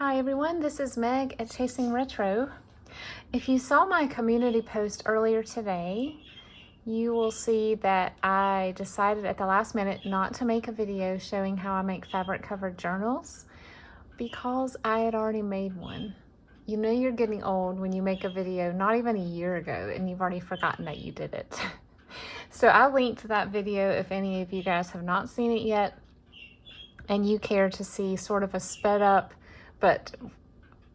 Hi everyone, this is Meg at Chasing Retro. If you saw my community post earlier today, you will see that I decided at the last minute not to make a video showing how I make fabric covered journals because I had already made one. You know you're getting old when you make a video not even a year ago and you've already forgotten that you did it. So I linked that video if any of you guys have not seen it yet and you care to see sort of a sped up, but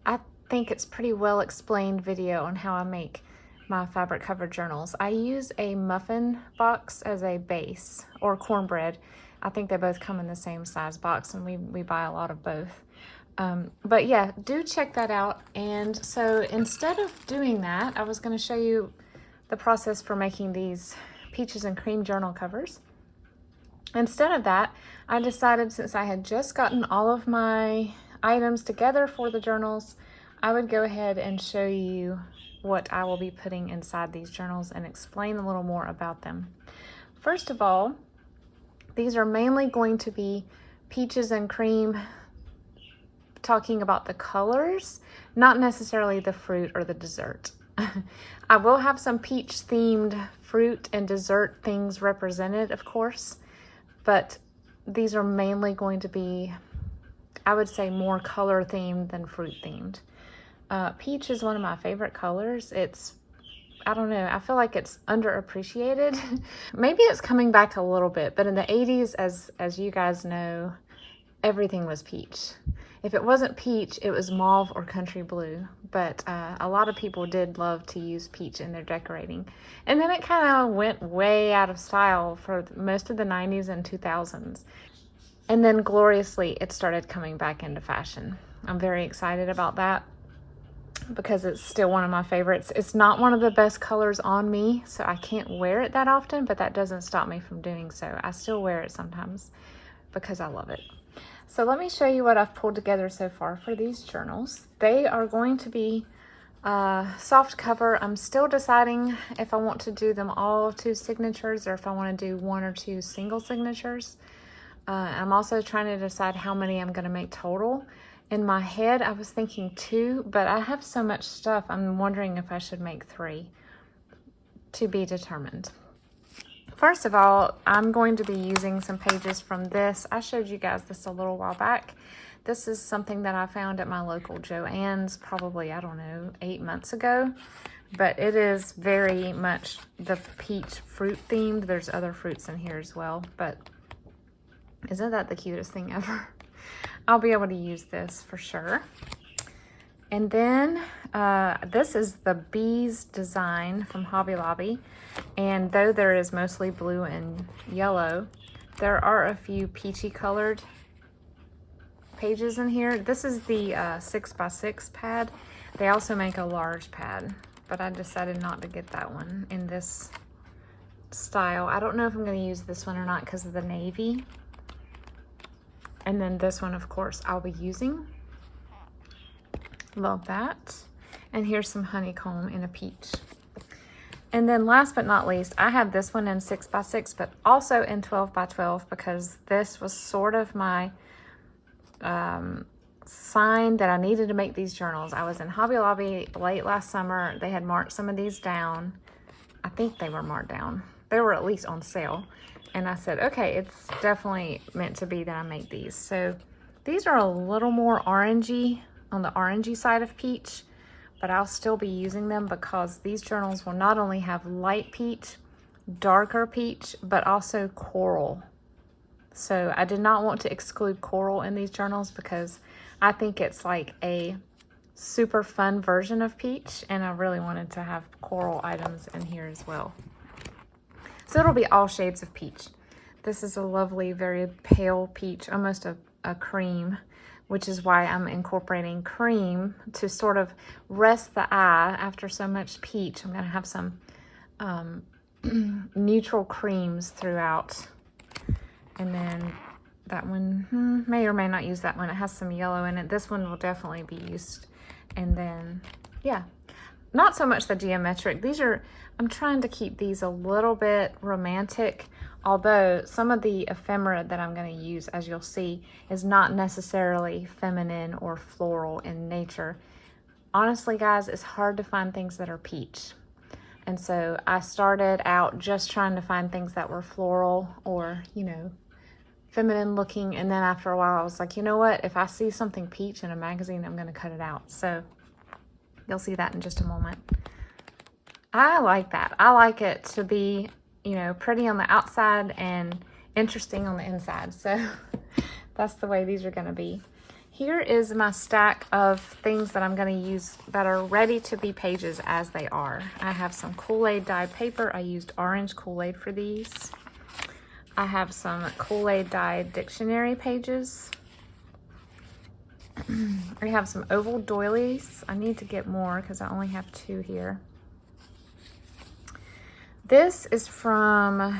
I think it's pretty well explained video on how I make my fabric covered journals. I use a muffin box as a base, or cornbread. I think they both come in the same size box and we buy a lot of both. But yeah, do check that out. And so instead of doing that, I was going to show you the process for making these peaches and cream journal covers. Instead of that, I decided, since I had just gotten all of my items together for the journals, I would go ahead and show you what I will be putting inside these journals and explain a little more about them. First of all, these are mainly going to be peaches and cream, talking about the colors, not necessarily the fruit or the dessert. I will have some peach themed fruit and dessert things represented, of course, but these are mainly going to be, I would say, more color themed than fruit themed. Peach is one of my favorite colors. I don't know, I feel like it's underappreciated. Maybe it's coming back a little bit, but in the 80s, as you guys know, everything was peach. If it wasn't peach, it was mauve or country blue, but a lot of people did love to use peach in their decorating. And then it kind of went way out of style for most of the 90s and 2000s. And then gloriously, it started coming back into fashion. I'm very excited about that because it's still one of my favorites. It's not one of the best colors on me, so I can't wear it that often, but that doesn't stop me from doing so. I still wear it sometimes because I love it. So let me show you what I've pulled together so far for these journals. They are going to be soft cover. I'm still deciding if I want to do them all 2 signatures or if I want to do 1 or 2 single signatures. I'm also trying to decide how many I'm going to make total. In my head, I was thinking 2, but I have so much stuff, I'm wondering if I should make 3. To be determined. First of all, I'm going to be using some pages from this. I showed you guys this a little while back. This is something that I found at my local Joann's probably, I don't know, 8 months ago. But it is very much the peach fruit themed. There's other fruits in here as well, but isn't that the cutest thing ever? I'll be able to use this for sure. And then this is the Bees design from Hobby Lobby. And though there is mostly blue and yellow, there are a few peachy colored pages in here. This is the 6x6 pad. They also make a large pad, but I decided not to get that one in this style. I don't know if I'm going to use this one or not because of the navy. And then this one, of course, I'll be using. Love that. And here's some honeycomb in a peach. And then last but not least, I have this one in 6x6, but also in 12x12 because this was sort of my sign that I needed to make these journals. I was in Hobby Lobby late last summer. They had marked some of these down. I think they were marked down. They were at least on sale. And I said, okay, it's definitely meant to be that I make these. So these are a little more orangey, on the orangey side of peach, but I'll still be using them because these journals will not only have light peach, darker peach, but also coral. So I did not want to exclude coral in these journals because I think it's like a super fun version of peach, and I really wanted to have coral items in here as well. So it'll be all shades of peach. This is a lovely, very pale peach, almost a cream, which is why I'm incorporating cream to sort of rest the eye after so much peach. I'm gonna have some neutral creams throughout. And then that one, may or may not use that one. It has some yellow in it. This one will definitely be used. And then, yeah. not so much the geometric. These are, I'm trying to keep these a little bit romantic, although some of the ephemera that I'm going to use, as you'll see, is not necessarily feminine or floral in nature. Honestly, guys, it's hard to find things that are peach. And so I started out just trying to find things that were floral or, you know, feminine looking. And then after a while, I was like, you know what? If I see something peach in a magazine, I'm going to cut it out. So you'll see that in just a moment. I like that. I like it to be, you know, pretty on the outside and interesting on the inside. So that's the way these are going to be. Here is my stack of things that I'm going to use that are ready to be pages as they are. I have some Kool-Aid dyed paper. I used orange Kool-Aid for these. I have some Kool-Aid dyed dictionary pages. I have some oval doilies. I need to get more because I only have 2 here. This is from,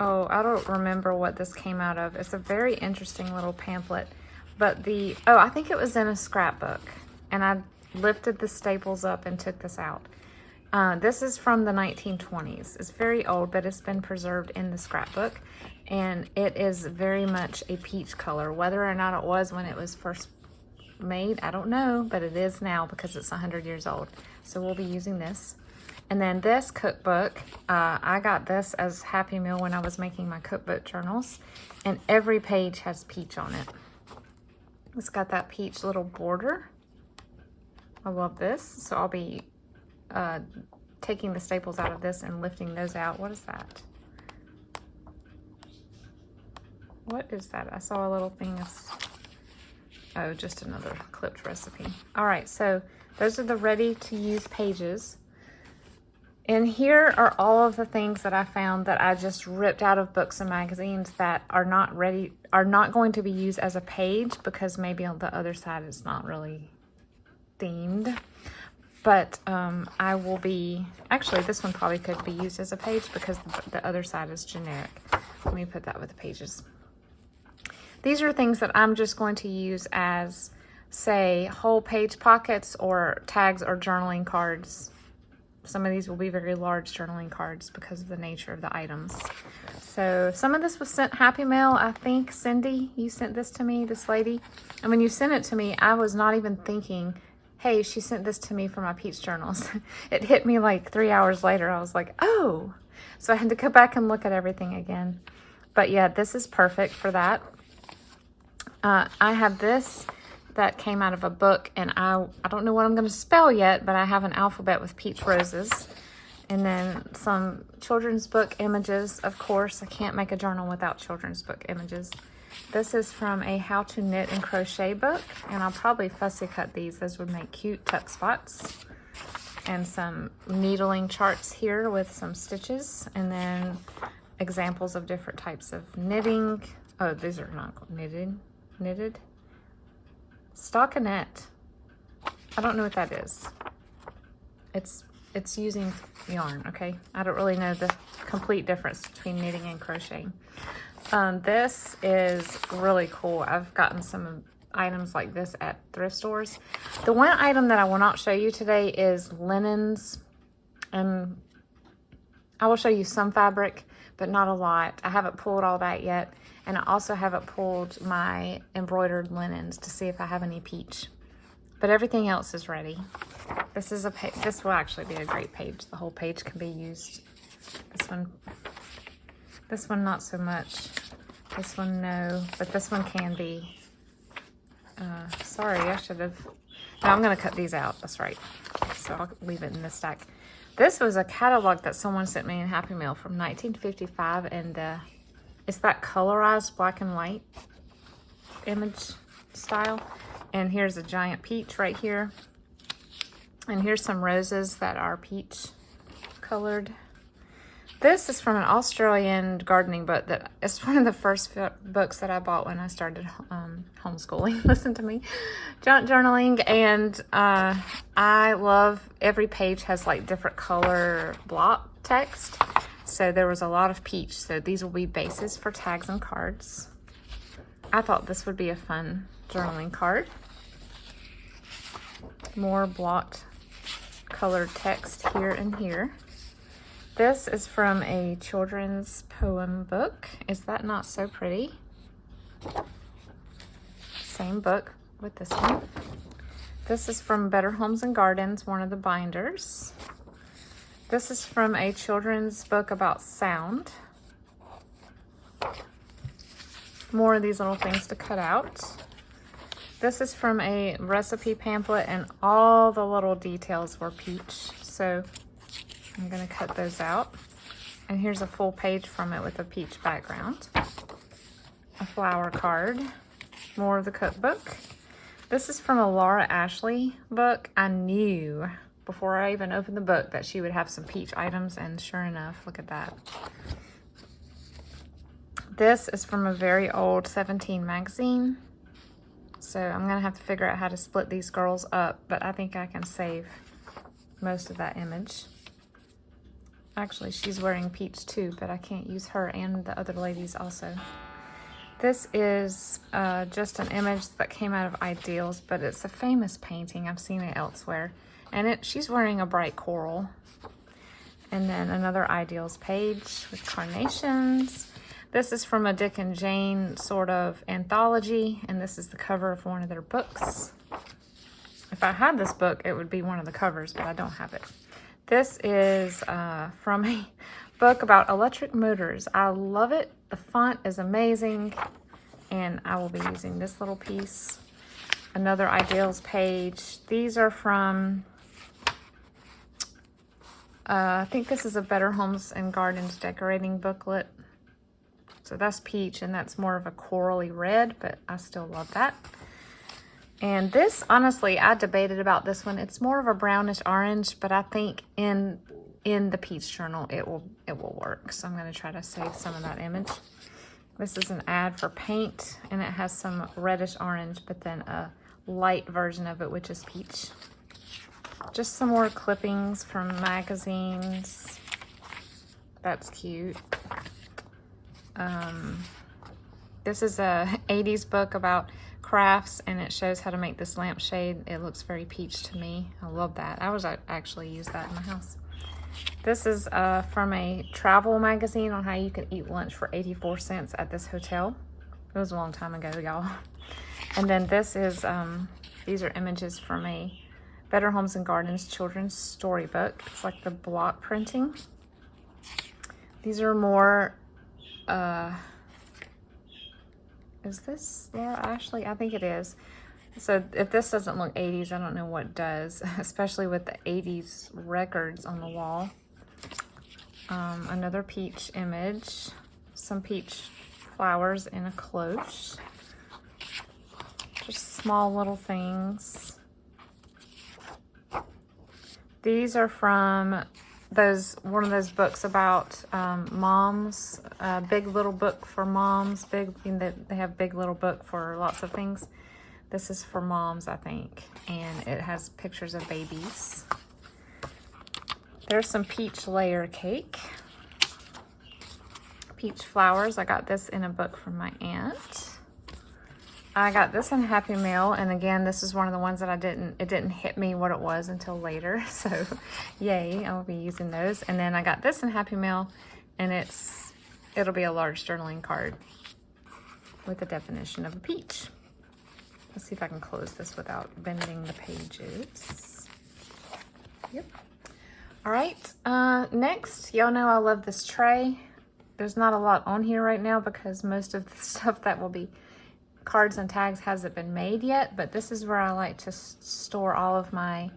oh, I don't remember what this came out of. It's a very interesting little pamphlet. But I think it was in a scrapbook. And I lifted the staples up and took this out. This is from the 1920s. It's very old, but it's been preserved in the scrapbook. And it is very much a peach color. Whether or not it was when it was first made, I don't know. But it is now because it's 100 years old. So we'll be using this. And then this cookbook, I got this as Happy Meal when I was making my cookbook journals. And every page has peach on it. It's got that peach little border. I love this. So I'll be taking the staples out of this and lifting those out. What is that? What is that? I saw a little thing of, oh, just another clipped recipe. All right, so those are the ready to use pages. And here are all of the things that I found that I just ripped out of books and magazines that are not ready, are not going to be used as a page because maybe on the other side it's not really themed. But I will be, actually this one probably could be used as a page because the other side is generic. Let me put that with the pages. These are things that I'm just going to use as, say, whole page pockets or tags or journaling cards. Some of these will be very large journaling cards because of the nature of the items. So some of this was sent Happy Mail. I think, Cindy, you sent this to me, this lady. And when you sent it to me, I was not even thinking, hey, she sent this to me for my peach journals. It hit me like 3 hours later. I was like, oh. So I had to go back and look at everything again. But yeah, this is perfect for that. I have this that came out of a book, and I don't know what I'm going to spell yet, but I have an alphabet with peach roses. And then some children's book images, of course. I can't make a journal without children's book images. This is from a how to knit and crochet book, and I'll probably fussy cut these. Those would make cute tuck spots. And some needling charts here with some stitches, and then examples of different types of knitting. Oh, these are not knitted. Stockinette. I don't know what that is. It's using yarn, okay? I don't really know the complete difference between knitting and crocheting. This is really cool. I've gotten some items like this at thrift stores. The one item that I will not show you today is linens. And I will show you some fabric, but not a lot. I haven't pulled all that yet. And I also haven't pulled my embroidered linens to see if I have any peach. But everything else is ready. This is a page. This will actually be a great page. The whole page can be used. This one not so much. This one no, but this one can be. Sorry, I should have. No, I'm gonna cut these out. That's right. So I'll leave it in this stack. This was a catalog that someone sent me in Happy Mail from 1955, and it's that colorized black and white image style. And here's a giant peach right here. And here's some roses that are peach colored. This is from an Australian gardening book that it's one of the first books that I bought when I started homeschooling. Listen to me. Journaling. And I love every page has like different color block text. So there was a lot of peach. So these will be bases for tags and cards. I thought this would be a fun journaling card. More blocked colored text here and here. This is from a children's poem book. Is that not so pretty? Same book with this one. This is from Better Homes and Gardens, one of the binders. This is from a children's book about sound. More of these little things to cut out. This is from a recipe pamphlet, and all the little details were peach. So I'm gonna cut those out. And here's a full page from it with a peach background. A flower card, more of the cookbook. This is from a Laura Ashley book. I knew before I even opened the book that she would have some peach items, and sure enough, look at that. This is from a very old 17 magazine. So I'm gonna have to figure out how to split these girls up, but I think I can save most of that image. Actually, she's wearing peach too, but I can't use her and the other ladies also. This is just an image that came out of Ideals, but it's a famous painting. I've seen it elsewhere. And she's wearing a bright coral. And then another Ideals page with carnations. This is from a Dick and Jane sort of anthology, and this is the cover of one of their books. If I had this book, it would be one of the covers, but I don't have it. This is from a book about electric motors. I love it. The font is amazing, and I will be using this little piece. Another Ideals page. These are from, I think this is a Better Homes and Gardens decorating booklet. So that's peach, and that's more of a corally red, but I still love that. And this, honestly, I debated about this one. It's more of a brownish orange, but I think in the peach journal it will work. So I'm going to try to save some of that image. This is an ad for paint, and it has some reddish orange, but then a light version of it, which is peach. Just some more clippings from magazines. That's cute. This is a 80s book about crafts, and it shows how to make this lampshade. It looks very peach to me. I love that. I was actually use that in my house. This is from a travel magazine on how you can eat lunch for 84 cents at this hotel. It was a long time ago, y'all. And then this is, these are images from a Better Homes and Gardens children's storybook. It's like the block printing. These are more, is this Laura Ashley? I think it is. So if this doesn't look 80s, I don't know what does, especially with the 80s records on the wall. Another peach image, some peach flowers in a cloche. Just small little things. These are from one of those books about moms, Big Little Book for Moms. They have Big Little Book for lots of things. This is for moms, I think, and it has pictures of babies. There's some peach layer cake. Peach flowers. I got this in a book from my aunt. I got this in Happy Mail, and again, this is one of the ones that it didn't hit me what it was until later, so yay, I will be using those. And then I got this in Happy Mail, and it'll be a large journaling card with the definition of a peach. Let's see if I can close this without bending the pages. Yep. All right, next, y'all know I love this tray. There's not a lot on here right now because most of the stuff that will be cards and tags hasn't been made yet, but this is where I like to store all of my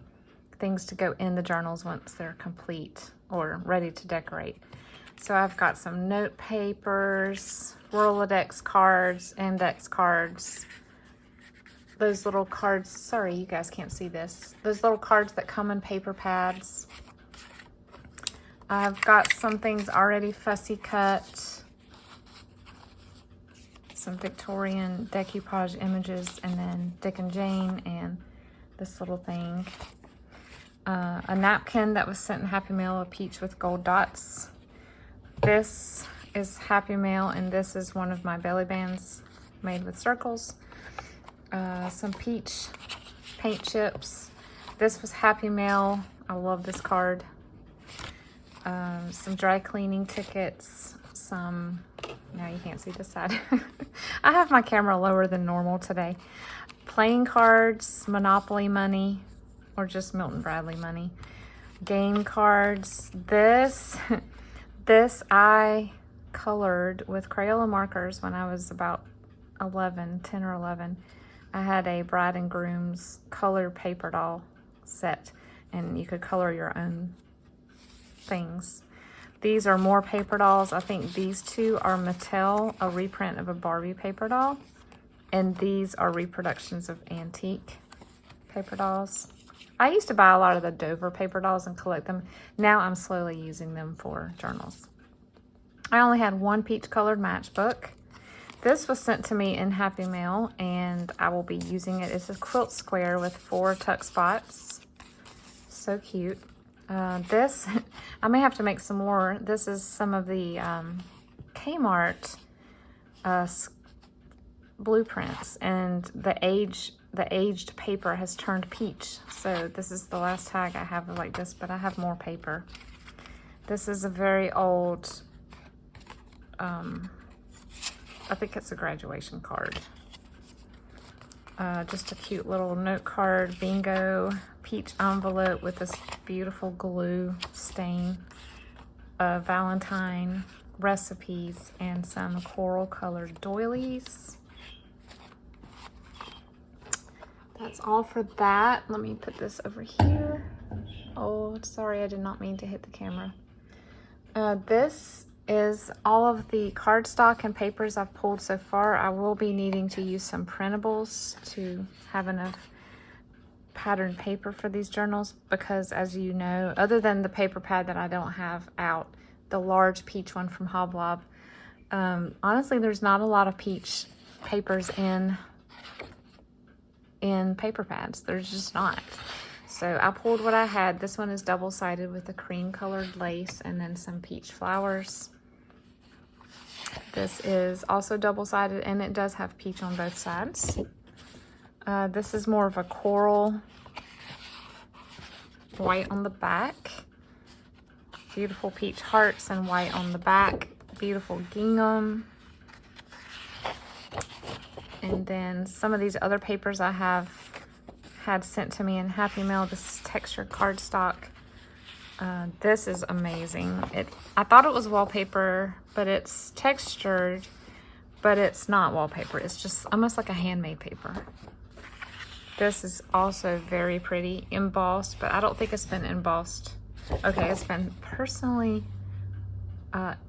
things to go in the journals once they're complete or ready to decorate. So I've got some note papers, Rolodex cards, index cards, those little cards, sorry you guys can't see this, those little cards that come in paper pads. I've got some things already fussy cut, some Victorian decoupage images, and then Dick and Jane, and this little thing. A napkin that was sent in Happy Mail, a peach with gold dots. This is Happy Mail, and this is one of my belly bands made with circles. Some peach paint chips. This was Happy Mail. I love this card. Some dry cleaning tickets, some, now you can't see this side. I have my camera lower than normal today. Playing cards, Monopoly money, or just Milton Bradley money. Game cards. This I colored with Crayola markers when I was about 10 or 11. I had a bride and groom's color paper doll set, and you could color your own things. These are more paper dolls. I think these two are Mattel, a reprint of a Barbie paper doll, and these are reproductions of antique paper dolls. I used to buy a lot of the Dover paper dolls and collect them. Now I'm slowly using them for journals. I only had one peach colored matchbook. This was sent to me in Happy Mail, and I will be using it. It's a quilt square with 4 tuck spots. So cute. This, I may have to make some more. This is some of the Kmart blueprints, and the aged paper has turned peach. So this is the last tag I have like this, but I have more paper. This is a very old, I think it's a graduation card. Just a cute little note card, bingo, peach envelope with this beautiful glue stain, Valentine recipes, and some coral colored doilies. That's all for that. Let me put this over here. Oh, sorry, I did not mean to hit the camera. This is all of the cardstock and papers I've pulled so far. I will be needing to use some printables to have enough patterned paper for these journals, because as you know, other than the paper pad that I don't have out, the large peach one from Hoblob, honestly, there's not a lot of peach papers in paper pads. There's just not. So I pulled what I had. This one is double-sided with a cream colored lace and then some peach flowers. This is also double-sided, and it does have peach on both sides. This is more of a coral, white on the back. Beautiful peach hearts and white on the back. Beautiful gingham. And then some of these other papers I have had sent to me in Happy Mail. This is textured cardstock. This is amazing. I thought it was wallpaper, but it's textured, but it's not wallpaper. It's just almost like a handmade paper. This is also very pretty, embossed, but I don't think it's been embossed. Okay, it's been personally,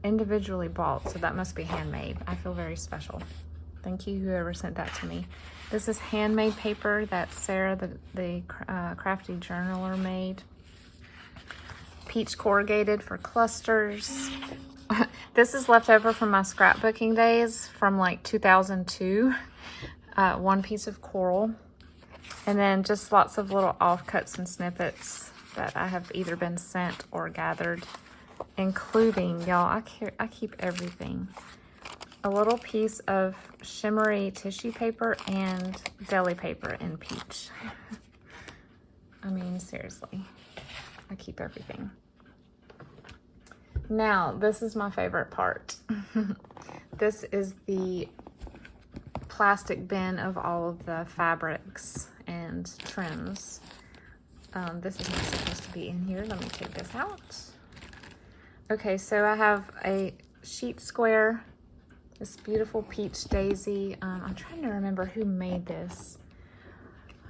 individually bought, so that must be handmade. I feel very special. Thank you, whoever sent that to me. This is handmade paper that Sara, the crafty journaler, made. Peach corrugated for clusters. This is left over from my scrapbooking days from like 2002. One piece of coral. And then just lots of little offcuts and snippets that I have either been sent or gathered, including, y'all, I keep everything. A little piece of shimmery tissue paper and deli paper in peach. I mean, seriously, I keep everything. Now, this is my favorite part. This is the plastic bin of all of the fabrics and trims. This is not supposed to be in here. Let me take this out. Okay, so I have a sheet square, this beautiful peach daisy. I'm trying to remember who made this.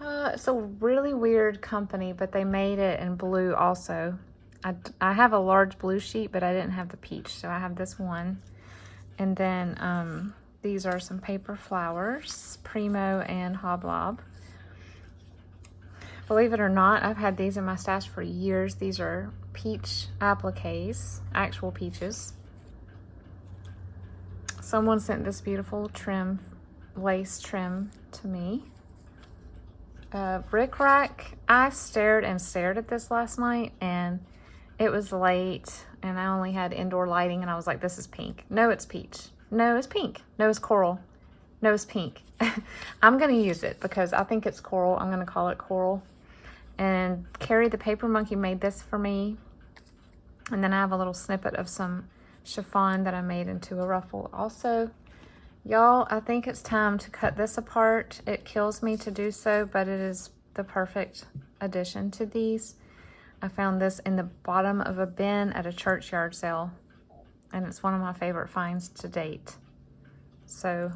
It's a really weird company, but they made it in blue also. I have a large blue sheet, but I didn't have the peach, so I have this one. And then these are some paper flowers, Primo and Hoblob. Believe it or not, I've had these in my stash for years. These are peach appliques, actual peaches. Someone sent this beautiful trim, lace trim to me. Bric Rack, I stared and stared at this last night, and it was late, and I only had indoor lighting, and I was like, this is pink. No, it's peach. No, it's pink. No, it's coral. No, it's pink. I'm going to use it because I think it's coral. I'm going to call it coral. And Carrie the paper monkey made this for me. And then I have a little snippet of some chiffon that I made into a ruffle also. Y'all, I think it's time to cut this apart. It kills me to do so, but it is the perfect addition to these. I found this in the bottom of a bin at a churchyard sale, and it's one of my favorite finds to date. So,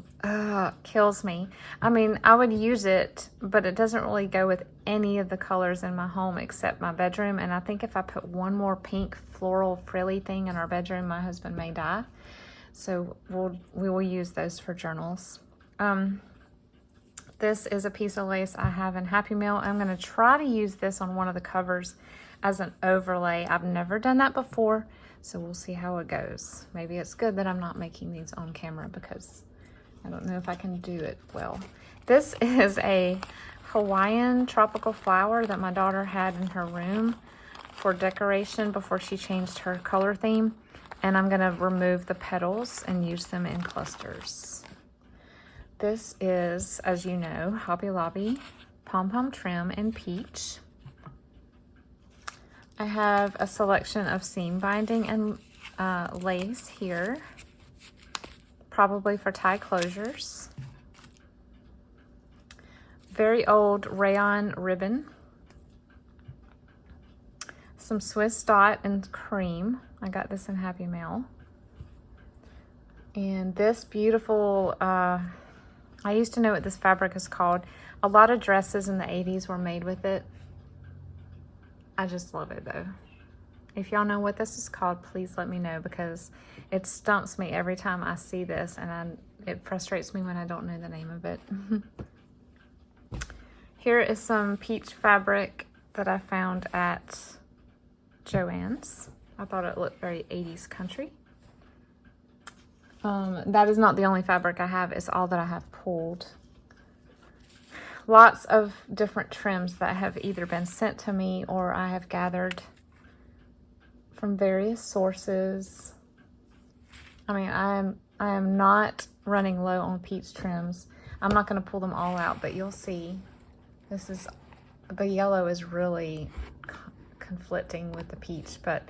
kills me. I mean, I would use it, but it doesn't really go with any of the colors in my home except my bedroom. And I think if I put one more pink floral frilly thing in our bedroom, my husband may die. So we will use those for journals. This is a piece of lace I have in Happy Meal. I'm going to try to use this on one of the covers as an overlay. I've never done that before, so we'll see how it goes. Maybe it's good that I'm not making these on camera because I don't know if I can do it well. This is a Hawaiian tropical flower that my daughter had in her room for decoration before she changed her color theme. And I'm going to remove the petals and use them in clusters. This is, as you know, Hobby Lobby pom-pom trim in peach. I have a selection of seam binding and lace here, probably for tie closures. Very old rayon ribbon. Some Swiss dot and cream. I got this in Happy Mail. And this beautiful, I used to know what this fabric is called. A lot of dresses in the 80s were made with it. I just love it though. If y'all know what this is called, please let me know because it stumps me every time I see this and it frustrates me when I don't know the name of it. Here is some peach fabric that I found at Joann's. I thought it looked very 80s country. That is not the only fabric I have. It's all that I have pulled. Lots of different trims that have either been sent to me or I have gathered from various sources. I mean, I am not running low on peach trims. I'm not going to pull them all out, but you'll see. The yellow is really conflicting with the peach, but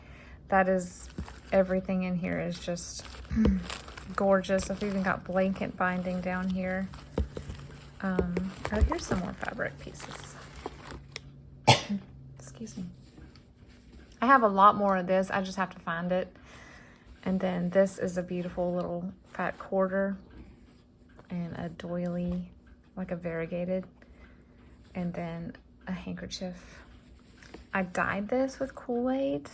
that is, everything in here is just gorgeous. I've even got blanket binding down here. Oh, here's some more fabric pieces. Excuse me. I have a lot more of this. I just have to find it. And then this is a beautiful little fat quarter and a doily, like a variegated, and then a handkerchief. I dyed this with Kool-Aid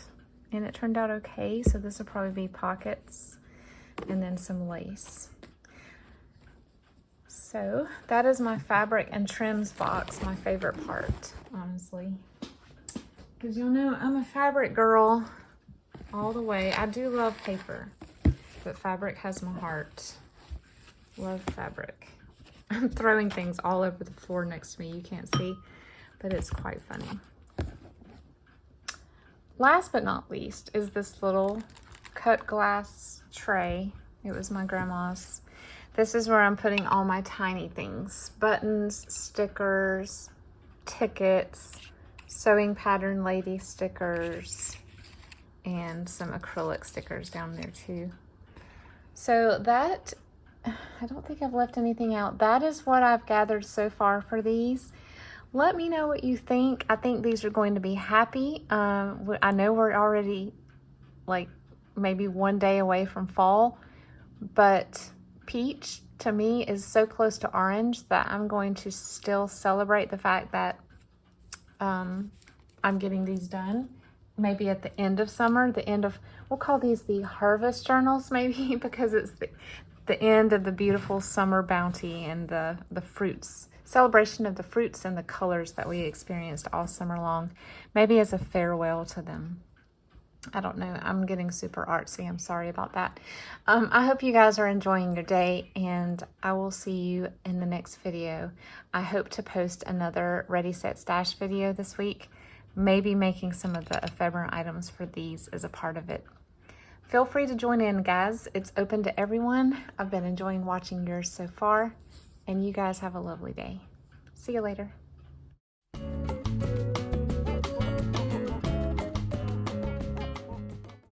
and it turned out okay. So this will probably be pockets and then some lace. So that is my fabric and trims box, my favorite part, honestly. Because you'll know I'm a fabric girl all the way. I do love paper, but fabric has my heart. Love fabric. I'm throwing things all over the floor next to me. You can't see, but it's quite funny. Last but not least is this little cut glass tray. It was my grandma's. This is where I'm putting all my tiny things. Buttons, stickers, tickets, sewing pattern lady stickers, and some acrylic stickers down there too. So that, I don't think I've left anything out. That is what I've gathered so far for these. Let me know what you think. I think these are going to be happy. I know we're already like maybe one day away from fall, but peach to me is so close to orange that I'm going to still celebrate the fact that I'm getting these done. Maybe at the end of summer, we'll call these the harvest journals maybe, because it's the end of the beautiful summer bounty and the fruits, celebration of the fruits and the colors that we experienced all summer long, maybe as a farewell to them. I don't know. I'm getting super artsy. I'm sorry about that. I hope you guys are enjoying your day, and I will see you in the next video. I hope to post another Ready, Set, Stash video this week, maybe making some of the ephemera items for these as a part of it. Feel free to join in, guys. It's open to everyone. I've been enjoying watching yours so far, and you guys have a lovely day. See you later.